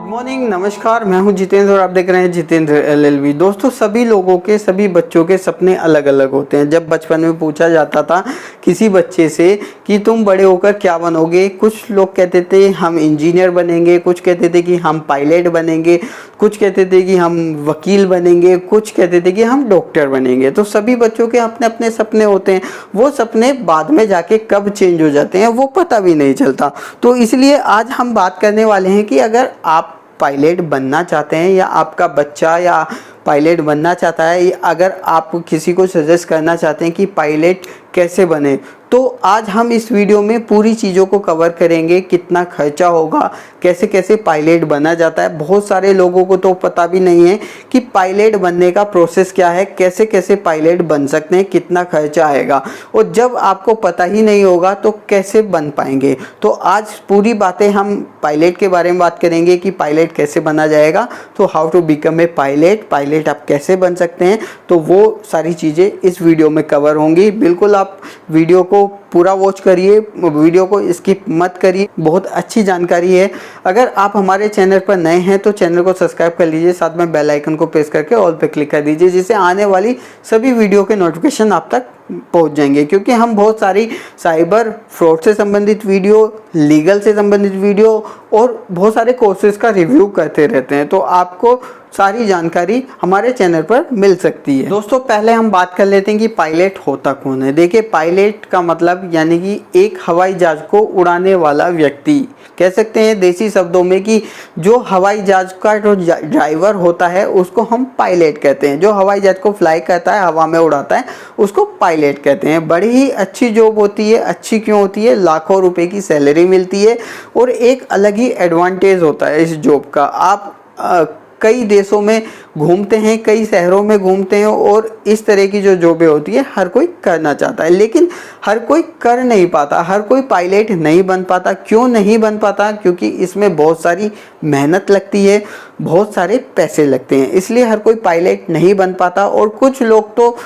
Morning, नमस्कार। मैं हूं जितेंद्र और आप देख रहे हैं जितेंद्र एलएलबी। दोस्तों, सभी लोगों के, सभी बच्चों के सपने अलग अलग होते हैं। जब बचपन में पूछा जाता था किसी बच्चे से कि तुम बड़े होकर क्या बनोगे, कुछ लोग कहते थे हम इंजीनियर बनेंगे, कुछ कहते थे कि हम पायलट बनेंगे, कुछ कहते थे कि हम वकील बनेंगे, कुछ कहते थे कि हम डॉक्टर बनेंगे। तो सभी बच्चों के अपने अपने सपने होते हैं। वो सपने बाद में जाके कब चेंज हो जाते हैं वो पता भी नहीं चलता। तो इसलिए आज हम बात करने वाले हैं कि अगर आप पायलट बनना चाहते हैं या आपका बच्चा या पायलट बनना चाहता है, अगर आप किसी को सजेस्ट करना चाहते हैं कि पायलट कैसे बने, तो आज हम इस वीडियो में पूरी चीज़ों को कवर करेंगे। कितना खर्चा होगा, कैसे कैसे पायलट बना जाता है। बहुत सारे लोगों को तो पता भी नहीं है कि पायलट बनने का प्रोसेस क्या है, कैसे कैसे पायलट बन सकते हैं, कितना खर्चा आएगा। और जब आपको पता ही नहीं होगा तो कैसे बन पाएंगे। तो आज पूरी बातें हम पायलट के बारे में बात करेंगे कि पायलट कैसे बना जाएगा। तो how to become a pilot, pilot आप कैसे बन सकते हैं, तो वो सारी चीज़ें इस वीडियो में कवर होंगी। बिल्कुल आप वीडियो को पूरा वॉच करिए, वीडियो को स्किप मत करिए, बहुत अच्छी जानकारी है। अगर आप हमारे चैनल पर नए हैं तो चैनल को सब्सक्राइब कर लीजिए, साथ में बेल आइकन को प्रेस करके ऑल पे क्लिक कर दीजिए, जिससे आने वाली सभी वीडियो के नोटिफिकेशन आप तक पहुंच जाएंगे। क्योंकि हम बहुत सारी साइबर फ्रॉड से संबंधित वीडियो, लीगल से संबंधित वीडियो और बहुत सारे कोर्सेज का रिव्यू करते रहते हैं, तो आपको सारी जानकारी हमारे चैनल पर मिल सकती है। दोस्तों, पहले हम बात कर लेते हैं कि पायलट होता कौन है। देखिए, पायलट का मतलब यानी कि एक हवाई जहाज को उड़ाने वाला व्यक्ति, कह सकते हैं देसी शब्दों में कि जो हवाई जहाज का जो ड्राइवर होता है उसको हम पायलट कहते हैं। जो हवाई जहाज को फ्लाई करता है, हवा में उड़ाता है, उसको पायलट कहते हैं। बड़ी ही अच्छी जॉब होती है। अच्छी क्यों होती है? लाखों रुपए की सैलरी मिलती है और एक अलग ही एडवांटेज होता है इस जॉब का। आप कई देशों में घूमते हैं, कई शहरों में घूमते हैं और इस तरह की जो जॉबें होती है हर कोई करना चाहता है, लेकिन हर कोई कर नहीं पाता, हर कोई पायलट नहीं बन पाता। क्यों नहीं बन पाता? क्योंकि इसमें बहुत सारी मेहनत लगती है, बहुत सारे पैसे लगते हैं, इसलिए हर कोई पायलट नहीं बन पाता। और कुछ लोग तो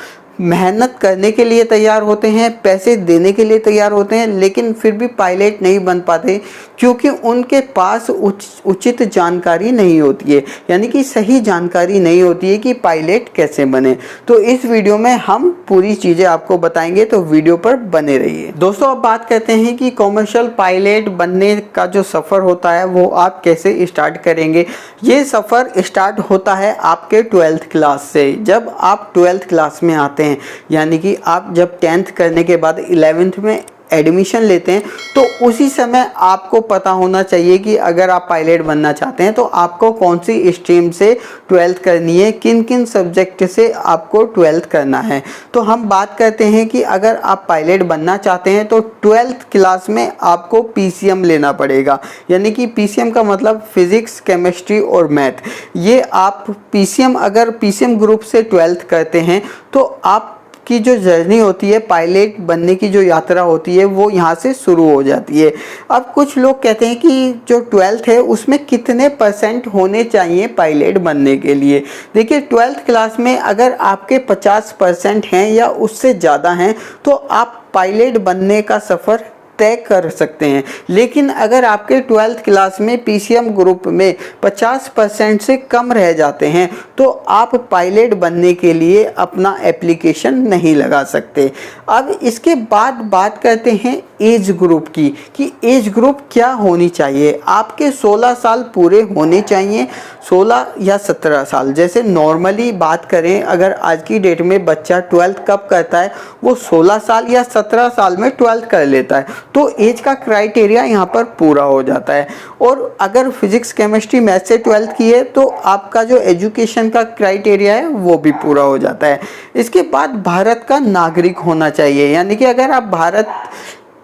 मेहनत करने के लिए तैयार होते हैं, पैसे देने के लिए तैयार होते हैं, लेकिन फिर भी पायलट नहीं बन पाते क्योंकि उनके पास उचित जानकारी नहीं होती है, यानी कि सही जानकारी नहीं होती है कि पायलट कैसे बने। तो इस वीडियो में हम पूरी चीज़ें आपको बताएंगे, तो वीडियो पर बने रहिए। दोस्तों, अब बात करते हैं कि कॉमर्शियल पायलट बनने का जो सफ़र होता है वो आप कैसे स्टार्ट करेंगे। ये सफ़र स्टार्ट होता है आपके 12th क्लास से। जब आप 12th क्लास में आते हैं, यानी कि आप जब 10th करने के बाद 11th में एडमिशन लेते हैं, तो उसी समय आपको पता होना चाहिए कि अगर आप पायलट बनना चाहते हैं तो आपको कौन सी स्ट्रीम से 12th करनी है, किन किन सब्जेक्ट से आपको 12th करना है। तो हम बात करते हैं कि अगर आप पायलट बनना चाहते हैं तो 12th क्लास में आपको PCM लेना पड़ेगा। यानी कि PCM का मतलब फिजिक्स, केमिस्ट्री और मैथ। ये आप PCM, अगर PCM ग्रुप से 12th करते हैं तो आप की जो जर्नी होती है, पायलट बनने की जो यात्रा होती है, वो यहाँ से शुरू हो जाती है। अब कुछ लोग कहते हैं कि जो 12th है उसमें कितने % होने चाहिए पायलट बनने के लिए। देखिए, 12th क्लास में अगर आपके 50% हैं या उससे ज़्यादा हैं तो आप पायलट बनने का सफ़र तय कर सकते हैं। लेकिन अगर आपके 12th क्लास में PCM ग्रुप में 50% से कम रह जाते हैं तो आप पायलट बनने के लिए अपना एप्लीकेशन नहीं लगा सकते। अब इसके बाद बात करते हैं एज ग्रुप की, कि एज ग्रुप क्या होनी चाहिए। आपके 16 साल पूरे होने चाहिए, 16 या 17 साल। जैसे नॉर्मली बात करें, अगर आज की डेट में बच्चा 12th कब करता है, वो 16 साल या 17 साल में 12th कर लेता है, तो एज का क्राइटेरिया यहाँ पर पूरा हो जाता है। और अगर फिजिक्स, केमिस्ट्री, मैथ से 12th की है तो आपका जो एजुकेशन का क्राइटेरिया है वो भी पूरा हो जाता है। इसके बाद भारत का नागरिक होना चाहिए, यानी कि अगर आप भारत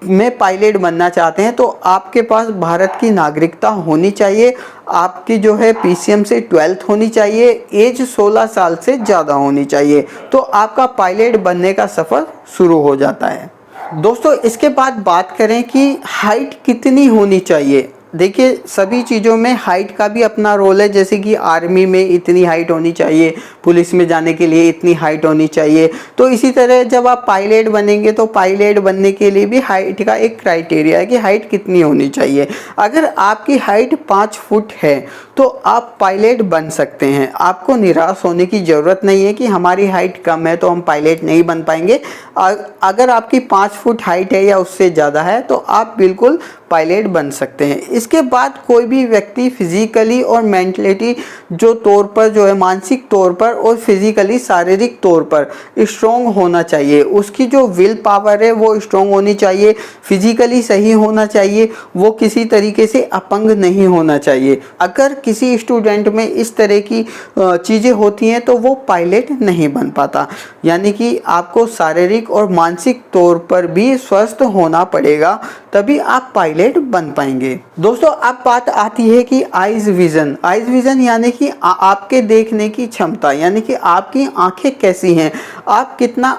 में पायलट बनना चाहते हैं तो आपके पास भारत की नागरिकता होनी चाहिए। आपकी जो है PCM से 12th होनी चाहिए, एज 16 साल से ज़्यादा होनी चाहिए, तो आपका पायलट बनने का सफ़र शुरू हो जाता है। दोस्तों, इसके बाद बात करें कि हाइट कितनी होनी चाहिए। देखिए सभी चीज़ों में हाइट का भी अपना रोल है, जैसे कि आर्मी में इतनी हाइट होनी चाहिए, पुलिस में जाने के लिए इतनी हाइट होनी चाहिए। तो इसी तरह जब आप पायलट बनेंगे तो पायलट बनने के लिए भी हाइट का एक क्राइटेरिया है कि हाइट कितनी होनी चाहिए। अगर आपकी हाइट 5 फुट है तो आप पायलट बन सकते हैं। आपको निराश होने की ज़रूरत नहीं है कि हमारी हाइट कम है तो हम पायलट नहीं बन पाएंगे। अगर आपकी 5 फुट हाइट है या उससे ज़्यादा है तो आप बिल्कुल पायलट बन सकते हैं। इसके बाद कोई भी व्यक्ति फिजिकली और मेंटलिटी जो तौर पर जो है मानसिक तौर पर और फिजिकली शारीरिक तौर पर स्ट्रॉन्ग होना चाहिए। उसकी जो विल पावर है वो स्ट्रॉन्ग होनी चाहिए, फिजिकली सही होना चाहिए, वो किसी तरीके से अपंग नहीं होना चाहिए। अगर किसी स्टूडेंट में इस तरह की चीज़ें होती हैं तो वो पायलट नहीं बन पाता। यानी कि आपको शारीरिक और मानसिक तौर पर भी स्वस्थ होना पड़ेगा, तभी आप पायलट बन पाएंगे। दोस्तों अब बात आती है कि आइज विजन यानी कि आपके देखने की क्षमता, यानी कि आपकी आंखें कैसी हैं, आप कितना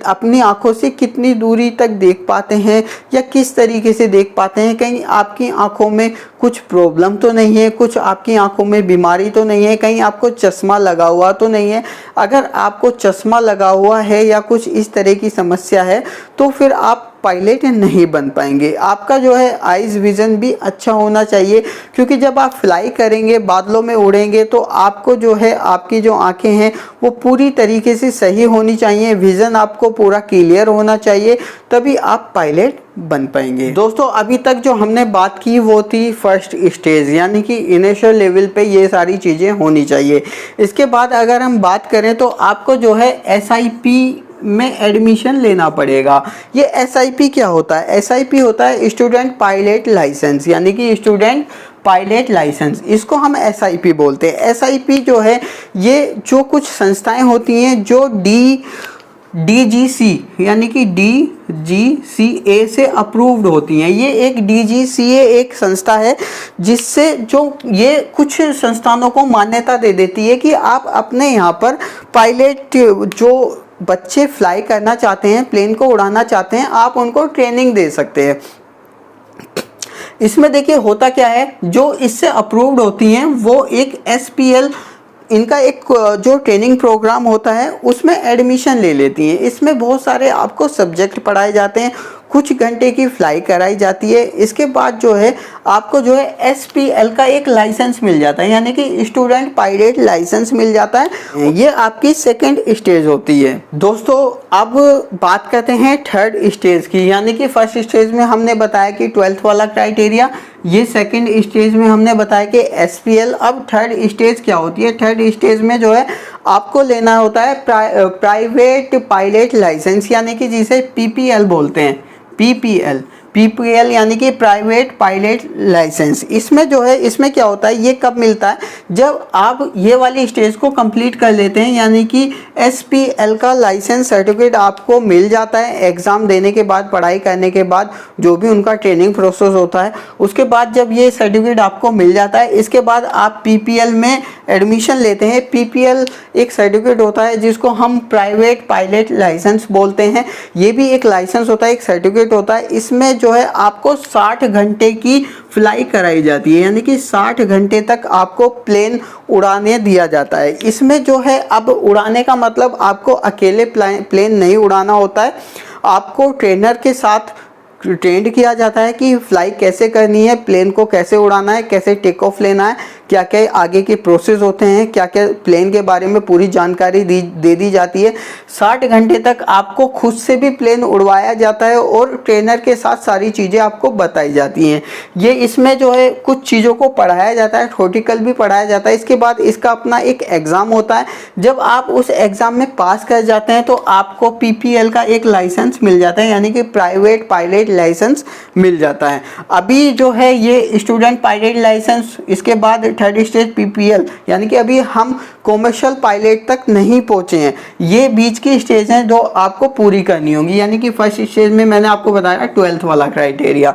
अपनी आंखों से कितनी दूरी तक देख पाते हैं या किस तरीके से देख पाते हैं। कहीं आपकी आंखों में कुछ प्रॉब्लम तो नहीं है, कुछ आपकी आंखों में बीमारी तो नहीं है, कहीं आपको चश्मा लगा हुआ तो नहीं है। अगर आपको चश्मा लगा हुआ है या कुछ इस तरह की समस्या है तो फिर आप पायलट नहीं बन पाएंगे। आपका जो है आइज विजन भी अच्छा होना चाहिए, क्योंकि जब आप फ्लाई करेंगे, बादलों में उड़ेंगे, तो आपको जो है आपकी जो आंखें हैं वो पूरी तरीके से सही होनी चाहिए, विजन आपको पूरा क्लियर होना चाहिए, तभी आप पायलट बन पाएंगे। दोस्तों अभी तक जो हमने बात की वो थी फर्स्ट स्टेज, यानी कि इनिशियल लेवल पे ये सारी चीज़ें होनी चाहिए। इसके बाद अगर हम बात करें तो आपको जो है SIP में एडमिशन लेना पड़ेगा। ये SIP क्या होता है? SIP होता है स्टूडेंट पायलट लाइसेंस, यानी कि स्टूडेंट पायलट लाइसेंस, इसको हम SIP बोलते हैं। SIP जो है ये जो कुछ संस्थाएं होती हैं जो DGC यानी कि DGCA से अप्रूव्ड होती हैं। ये एक DGCA एक संस्था है जिससे जो ये कुछ संस्थानों को मान्यता दे देती है कि आप अपने यहाँ पर पायलट जो बच्चे फ्लाई करना चाहते हैं, प्लेन को उड़ाना चाहते हैं, आप उनको ट्रेनिंग दे सकते हैं। इसमें देखिए होता क्या है, जो इससे अप्रूव्ड होती हैं वो एक SPL इनका एक जो ट्रेनिंग प्रोग्राम होता है उसमें एडमिशन ले लेती हैं। इसमें बहुत सारे आपको सब्जेक्ट पढ़ाए जाते हैं, कुछ घंटे की फ्लाई कराई जाती है। इसके बाद जो है आपको जो है SPL का एक लाइसेंस मिल जाता है, यानी कि स्टूडेंट पायलट लाइसेंस मिल जाता है। ये आपकी सेकंड स्टेज होती है। दोस्तों अब बात करते हैं थर्ड स्टेज की, यानी कि फर्स्ट स्टेज में हमने बताया कि 12th वाला क्राइटेरिया, ये सेकंड स्टेज में हमने बताया कि SPL। अब थर्ड स्टेज क्या होती है? थर्ड स्टेज में जो है आपको लेना होता है प्राइवेट पायलट लाइसेंस, यानी कि जिसे PPL बोलते हैं। PPL यानी कि प्राइवेट पायलट लाइसेंस। इसमें जो है इसमें क्या होता है, ये कब मिलता है? जब आप ये वाली स्टेज को कंप्लीट कर लेते हैं, यानी कि SPL का लाइसेंस सर्टिफिकेट आपको मिल जाता है एग्ज़ाम देने के बाद, पढ़ाई करने के बाद, जो भी उनका ट्रेनिंग प्रोसेस होता है। उसके बाद जब ये सर्टिफिकेट आपको मिल जाता है, इसके बाद आप PPL में एडमिशन लेते हैं। PPL एक सर्टिफिकेट होता है जिसको हम प्राइवेट पायलट लाइसेंस बोलते हैं। ये भी एक लाइसेंस होता है, एक सर्टिफिकेट होता है। इसमें जो है आपको 60 घंटे की फ्लाई कराई जाती है, यानी कि 60 घंटे तक आपको प्लेन उड़ाने दिया जाता है। इसमें जो है अब उड़ाने का मतलब आपको अकेले प्लेन नहीं उड़ाना होता है, आपको ट्रेनर के साथ ट्रेंड किया जाता है कि फ्लाई कैसे करनी है, प्लेन को कैसे उड़ाना है, कैसे टेक ऑफ लेना है, क्या क्या आगे के प्रोसेस होते हैं, क्या क्या प्लेन के बारे में पूरी जानकारी दे दी जाती है। 60 घंटे तक आपको खुद से भी प्लेन उड़वाया जाता है और ट्रेनर के साथ सारी चीज़ें आपको बताई जाती हैं। ये इसमें जो है कुछ चीज़ों को पढ़ाया जाता है, थ्योरेटिकल भी पढ़ाया जाता है। इसके बाद इसका अपना एक एग्ज़ाम होता है। जब आप उस एग्ज़ाम में पास कर जाते हैं तो आपको PPL का एक लाइसेंस मिल जाता है, यानी कि प्राइवेट पायलट लाइसेंस मिल जाता है। अभी जो है ये स्टूडेंट पायलट लाइसेंस, इसके बाद थर्ड स्टेज PPL, यानी कि अभी हम कॉमर्शियल पायलट तक नहीं पहुंचे हैं। ये बीच की स्टेज हैं जो आपको पूरी करनी होगी, यानी कि फर्स्ट स्टेज में मैंने आपको बताया 12th वाला क्राइटेरिया।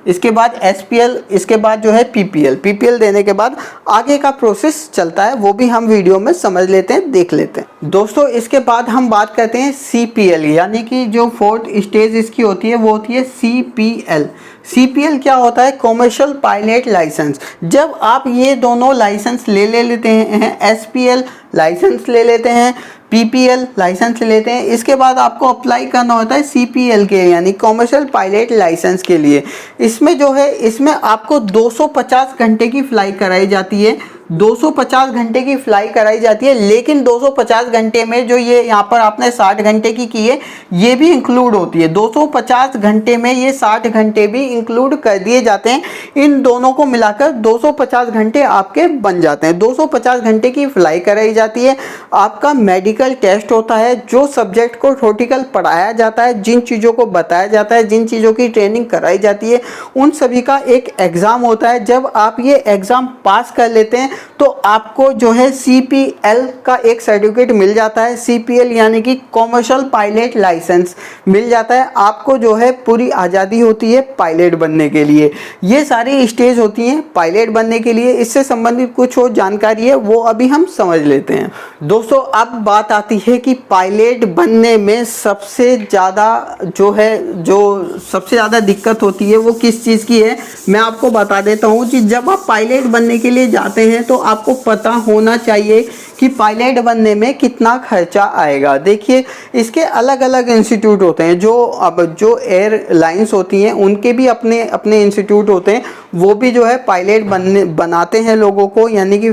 इसके बाद SPL, इसके बाद जो है PPL देने के बाद आगे का प्रोसेस चलता है, वो भी हम वीडियो में समझ लेते हैं, देख लेते हैं। दोस्तों इसके बाद हम बात करते हैं CPL, यानी कि जो फोर्थ स्टेज इसकी होती है वो होती है CPL। CPL क्या होता है? Commercial pilot licence. जब आप ये दोनों लाइसेंस ले लेते हैं, SPL लाइसेंस ले लेते हैं, PPL लाइसेंस लेते हैं, इसके बाद आपको अप्लाई करना होता है CPL के, यानी कॉमर्शियल पायलट लाइसेंस के लिए। इसमें जो है, इसमें आपको 250 घंटे की फ्लाई कराई जाती है, 250 घंटे की फ्लाई कराई जाती है। लेकिन 250 घंटे में जो ये यहाँ पर आपने 60 घंटे की है, ये भी इंक्लूड होती है। 250 घंटे में ये 60 घंटे भी इंक्लूड कर दिए जाते हैं। इन दोनों को मिलाकर 250 घंटे आपके बन जाते हैं। 250 घंटे की फ्लाई कराई जाती है। आपका मेडिकल टेस्ट होता है, जो सब्जेक्ट को थ्योरेटिकल पढ़ाया जाता है, जिन चीज़ों को बताया जाता है, जिन चीज़ों की ट्रेनिंग कराई जाती है, उन सभी का एक एग्ज़ाम होता है। जब आप ये एग्ज़ाम पास कर लेते हैं तो आपको जो है CPL का एक सर्टिफिकेट मिल जाता है। CPL यानी कि कॉमर्शियल पायलट लाइसेंस मिल जाता है। आपको जो है पूरी आज़ादी होती है पायलट बनने के लिए। ये सारी स्टेज होती हैं पायलट बनने के लिए। इससे संबंधित कुछ और जानकारी है वो अभी हम समझ लेते हैं। दोस्तों अब बात आती है कि पायलट बनने में सबसे ज़्यादा जो सबसे ज़्यादा दिक्कत होती है वो किस चीज़ की है, मैं आपको बता देता हूँ कि जब आप पायलट बनने के लिए जाते हैं तो आपको पता होना चाहिए कि पायलट बनने में कितना खर्चा आएगा। देखिए इसके अलग अलग इंस्टीट्यूट होते हैं। जो एयरलाइंस होती हैं उनके भी अपने अपने इंस्टीट्यूट होते हैं, वो भी जो है पायलट बनाते हैं लोगों को, यानी कि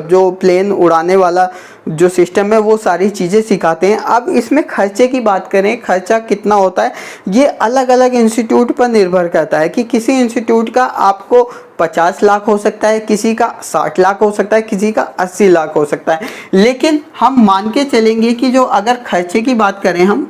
जो प्लेन उड़ाने वाला जो सिस्टम है वो सारी चीज़ें सिखाते हैं। अब इसमें खर्चे की बात करें, खर्चा कितना होता है, ये अलग अलग इंस्टीट्यूट पर निर्भर करता है कि किसी इंस्टीट्यूट का आपको 50 लाख हो सकता है, किसी का 60 लाख हो सकता है, किसी का 80 लाख हो सकता है। लेकिन हम मान के चलेंगे कि जो अगर खर्चे की बात करें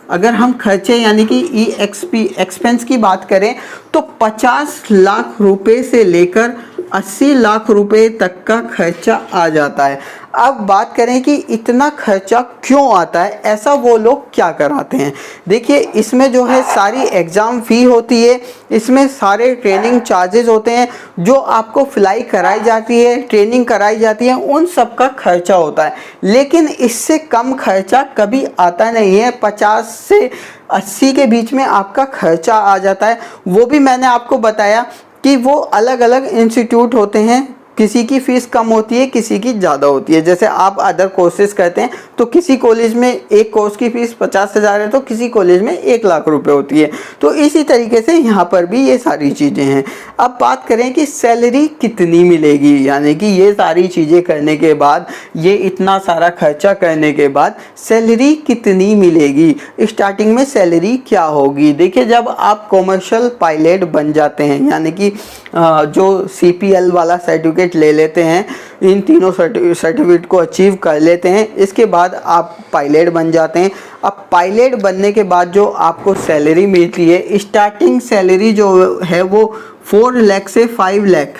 अगर हम खर्चे यानी कि एक्सपेंस की बात करें तो 50 लाख रुपए से लेकर 80 लाख रुपए तक का खर्चा आ जाता है। अब बात करें कि इतना खर्चा क्यों आता है, ऐसा वो लोग क्या कराते हैं। देखिए इसमें जो है सारी एग्ज़ाम फ़ी होती है, इसमें सारे ट्रेनिंग चार्जेस होते हैं, जो आपको फ्लाई कराई जाती है, ट्रेनिंग कराई जाती है, उन सब का खर्चा होता है। लेकिन इससे कम खर्चा कभी आता नहीं है। 50 से 80 के बीच में आपका खर्चा आ जाता है। वो भी मैंने आपको बताया कि वो अलग अलग इंस्टीट्यूट होते हैं, किसी की फ़ीस कम होती है, किसी की ज़्यादा होती है। जैसे आप अदर कोर्सेज करते हैं तो किसी कॉलेज में एक कोर्स की फ़ीस 50,000 है तो किसी कॉलेज में 1 लाख रुपए होती है। तो इसी तरीके से यहाँ पर भी ये सारी चीज़ें हैं। अब बात करें कि सैलरी कितनी मिलेगी, यानी कि ये सारी चीज़ें करने के बाद, ये इतना सारा खर्चा करने के बाद सैलरी कितनी मिलेगी, स्टार्टिंग में सैलरी क्या होगी। देखिए जब आप कॉमर्शियल पायलट बन जाते हैं, यानी कि जो CPL वाला सर्टिफिकेट ले लेते हैं, इन तीनों सर्टिफिकेट को अचीव कर लेते हैं, इसके बाद आप पायलट बन जाते हैं। अब पायलट बनने के बाद जो आपको सैलरी मिलती है, स्टार्टिंग सैलरी जो है वो 4 लाख से 5 लाख,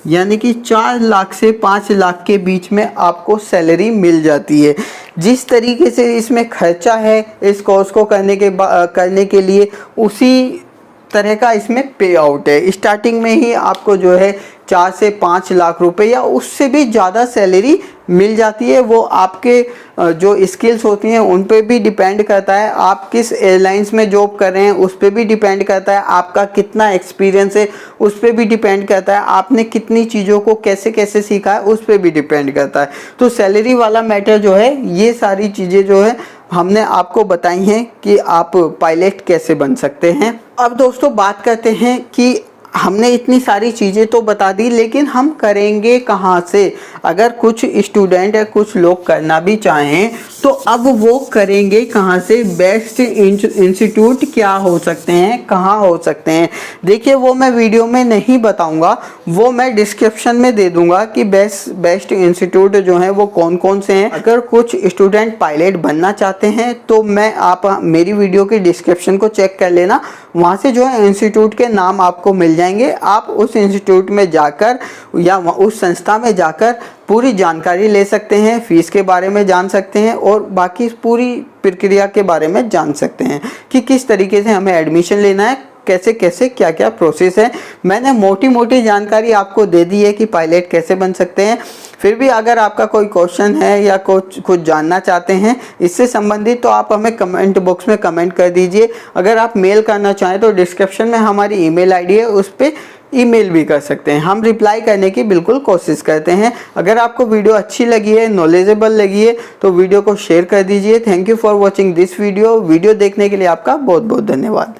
यानी कि 4 लाख से 5 लाख के बीच में आपको सैलरी मिल जाती है। जिस तरीके से इसमें खर्चा है इस कोर्स को करने के लिए, उसी तरह का इसमें पे आउट है। स्टार्टिंग में ही आपको जो है 4 से 5 लाख रुपए या उससे भी ज़्यादा सैलरी मिल जाती है। वो आपके जो स्किल्स होती हैं उन पे भी डिपेंड करता है, आप किस एयरलाइंस में जॉब कर रहे हैं उस पे भी डिपेंड करता है, आपका कितना एक्सपीरियंस है उस पे भी डिपेंड करता है, आपने कितनी चीज़ों को कैसे कैसे सीखा है उस पे भी डिपेंड करता है। तो सैलरी वाला मैटर जो है, ये सारी चीज़ें जो है हमने आपको बताई हैं कि आप पायलट कैसे बन सकते हैं। अब दोस्तों बात करते हैं कि हमने इतनी सारी चीज़ें तो बता दी, लेकिन हम करेंगे कहाँ से। अगर कुछ स्टूडेंट या कुछ लोग करना भी चाहें तो अब वो करेंगे कहाँ से, बेस्ट इंस्टीट्यूट क्या हो सकते हैं, कहाँ हो सकते हैं। देखिए वो मैं वीडियो में नहीं बताऊंगा, वो मैं डिस्क्रिप्शन में दे दूंगा कि बेस्ट इंस्टीट्यूट जो हैं वो कौन कौन से हैं। अगर कुछ स्टूडेंट पायलट बनना चाहते हैं तो आप मेरी वीडियो के डिस्क्रिप्शन को चेक कर लेना, वहाँ से जो है इंस्टीट्यूट के नाम आपको मिल जाएंगे। आप उस इंस्टीट्यूट में जाकर या उस संस्था में जाकर पूरी जानकारी ले सकते हैं, फीस के बारे में जान सकते हैं और बाकी पूरी प्रक्रिया के बारे में जान सकते हैं कि किस तरीके से हमें एडमिशन लेना है, कैसे कैसे क्या क्या प्रोसेस है। मैंने मोटी मोटी जानकारी आपको दे दी है कि पायलट कैसे बन सकते हैं। फिर भी अगर आपका कोई क्वेश्चन है या कुछ जानना चाहते हैं इससे संबंधित तो आप हमें कमेंट बॉक्स में कमेंट कर दीजिए। अगर आप मेल करना चाहें तो डिस्क्रिप्शन में हमारी ईमेल आईडी है, उस पर ईमेल भी कर सकते हैं। हम रिप्लाई करने की बिल्कुल कोशिश करते हैं। अगर आपको वीडियो अच्छी लगी है, नॉलेजेबल लगी है तो वीडियो को शेयर कर दीजिए। Thank you for watching this video. Video देखने के लिए आपका बहुत बहुत धन्यवाद।